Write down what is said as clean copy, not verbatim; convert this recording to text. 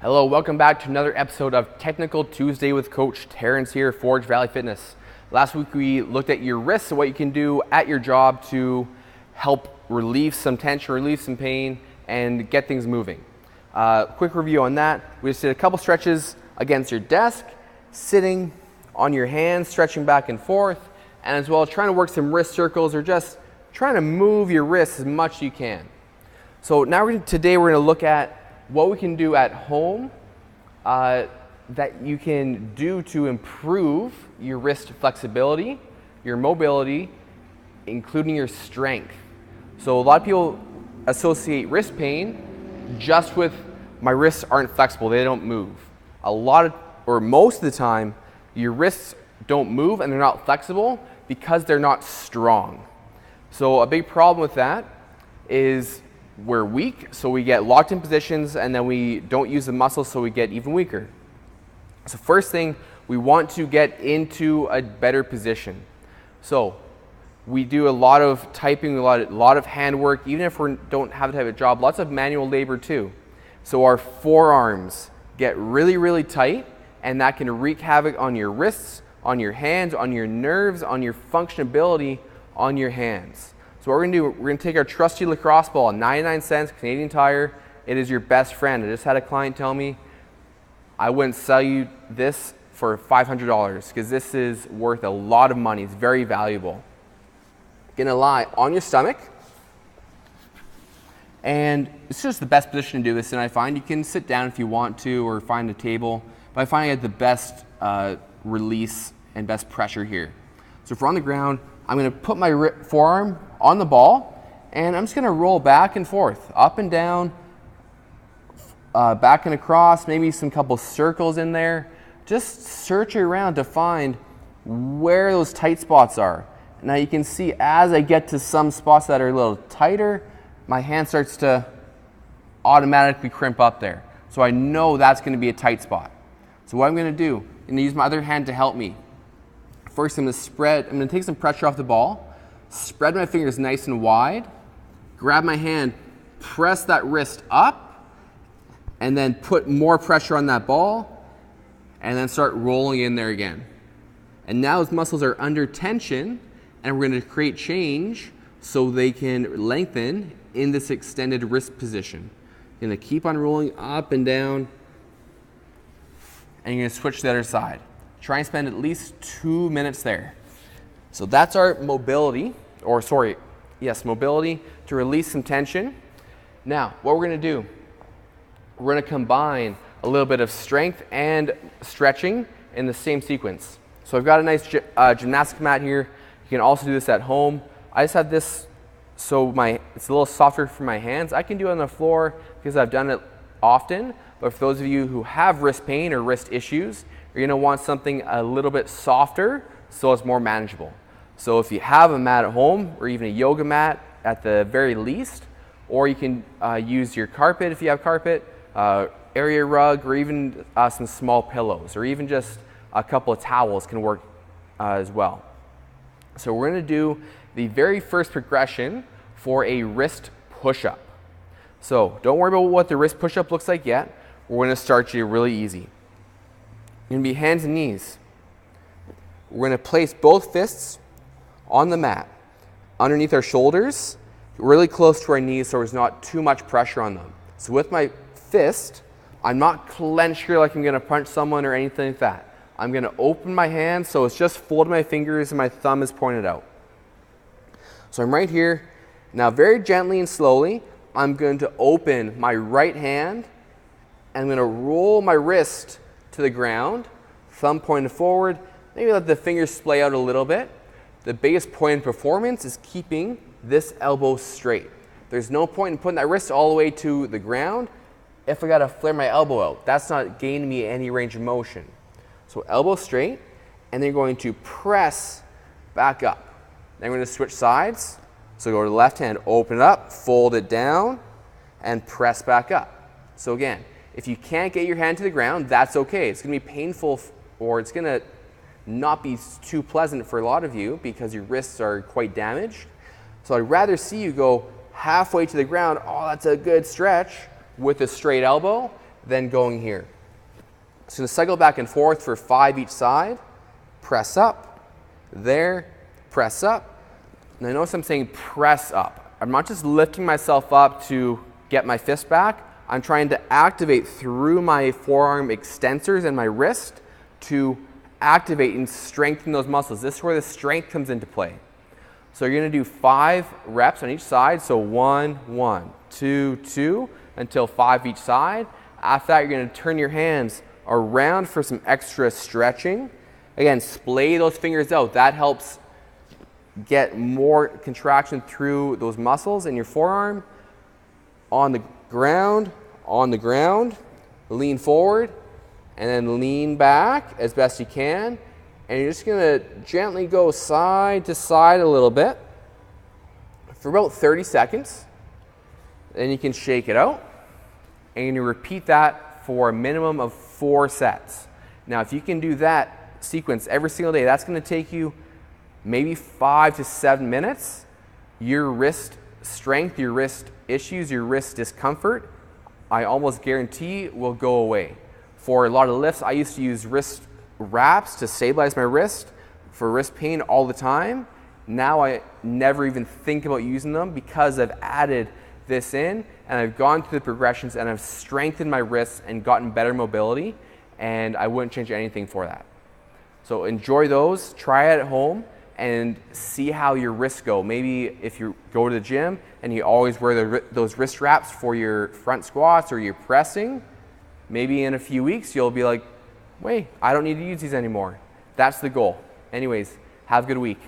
Hello, welcome back to another episode of Technical Tuesday with Coach Terrence here, Forge Valley Fitness. Last week we looked at your wrists and what you can do at your job to help relieve some tension, relieve some pain, and get things moving. Quick review on that. We just did a couple stretches against your desk, sitting on your hands, stretching back and forth, and as well as trying to work some wrist circles or just trying to move your wrists as much as you can. So now today we're going to look at what we can do at home that you can do to improve your wrist flexibility, your mobility, including your strength. So a lot of people associate wrist pain just with my wrists aren't flexible, they don't move. Most of the time, your wrists don't move and they're not flexible because they're not strong. So a big problem with that is we're weak, so we get locked in positions and then we don't use the muscles, so we get even weaker. So first thing, we want to get into a better position. So we do a lot of typing, a lot of hand work, even if we don't have the type of job, lots of manual labor too. So our forearms get really, really tight, and that can wreak havoc on your wrists, on your hands, on your nerves, on your functionability on your hands. So what we're going to do, we're going to take our trusty lacrosse ball, 99 cents, Canadian Tire. It is your best friend. I just had a client tell me, I wouldn't sell you this for $500 because this is worth a lot of money. It's very valuable. You're going to lie on your stomach. And it's just the best position to do this in, I find. You can sit down if you want to or find a table. But I find I get the best release and best pressure here. So if we're on the ground, I'm going to put my forearm on the ball, and I'm just going to roll back and forth, up and down, back and across, maybe some couple circles in there. Just search around to find where those tight spots are. Now you can see as I get to some spots that are a little tighter, my hand starts to automatically crimp up there. So I know that's going to be a tight spot. So what I'm going to do, I'm going to use my other hand to help me. First, I'm going to take some pressure off the ball, spread my fingers nice and wide, grab my hand, press that wrist up, and then put more pressure on that ball, and then start rolling in there again. And now those muscles are under tension, and we're going to create change so they can lengthen in this extended wrist position. You're going to keep on rolling up and down, and you're going to switch to the other side. Try and spend at least 2 minutes there. So that's our mobility to release some tension. Now, what we're going to do, we're going to combine a little bit of strength and stretching in the same sequence. So I've got a nice gymnastic mat here. You can also do this at home. I just have this so it's a little softer for my hands. I can do it on the floor because I've done it often, but for those of you who have wrist pain or wrist issues, you're going to want something a little bit softer so it's more manageable. So if you have a mat at home or even a yoga mat at the very least, or you can use your carpet if you have carpet, area rug, or even some small pillows, or even just a couple of towels can work as well. So we're going to do the very first progression for a wrist push-up. So don't worry about what the wrist push-up looks like yet. We're going to start you really easy. Going to be hands and knees. We're going to place both fists on the mat underneath our shoulders, really close to our knees so there's not too much pressure on them. So with my fist, I'm not clenched here like I'm going to punch someone or anything like that. I'm going to open my hand so it's just folded my fingers and my thumb is pointed out. So I'm right here. Now very gently and slowly, I'm going to open my right hand and I'm going to roll my wrist to the ground, thumb pointed forward, maybe let the fingers splay out a little bit. The biggest point in performance is keeping this elbow straight. There's no point in putting that wrist all the way to the ground if I gotta flare my elbow out. That's not gaining me any range of motion. So elbow straight, and then you're going to press back up. Then we're gonna switch sides. So go to the left hand, open it up, fold it down, and press back up. So again, if you can't get your hand to the ground, that's okay. It's going to be painful, or it's going to not be too pleasant for a lot of you because your wrists are quite damaged. So I'd rather see you go halfway to the ground. Oh, that's a good stretch with a straight elbow then going here. So I'm going to cycle back and forth for 5 each side. Press up, there, press up. And I notice I'm saying press up. I'm not just lifting myself up to get my fist back. I'm trying to activate through my forearm extensors and my wrist to activate and strengthen those muscles. This is where the strength comes into play. So you're going to do 5 reps on each side. So 1, 1, 2, 2, until 5 each side. After that, you're going to turn your hands around for some extra stretching. Again, splay those fingers out. That helps get more contraction through those muscles in your forearm. On the ground, lean forward, and then lean back as best you can. And you're just going to gently go side to side a little bit for about 30 seconds. Then you can shake it out. And you repeat that for a minimum of 4 sets. Now, if you can do that sequence every single day, that's going to take you maybe 5 to 7 minutes. Your wrist strength, your wrist issues, your wrist discomfort, I almost guarantee will go away. For a lot of lifts, I used to use wrist wraps to stabilize my wrist for wrist pain all the time. Now I never even think about using them because I've added this in and I've gone through the progressions and I've strengthened my wrists and gotten better mobility, and I wouldn't change anything for that. So enjoy those, try it at home, and see how your wrists go. Maybe if you go to the gym and you always wear those wrist wraps for your front squats or your pressing, maybe in a few weeks you'll be like, wait, I don't need to use these anymore. That's the goal. Anyways, have a good week.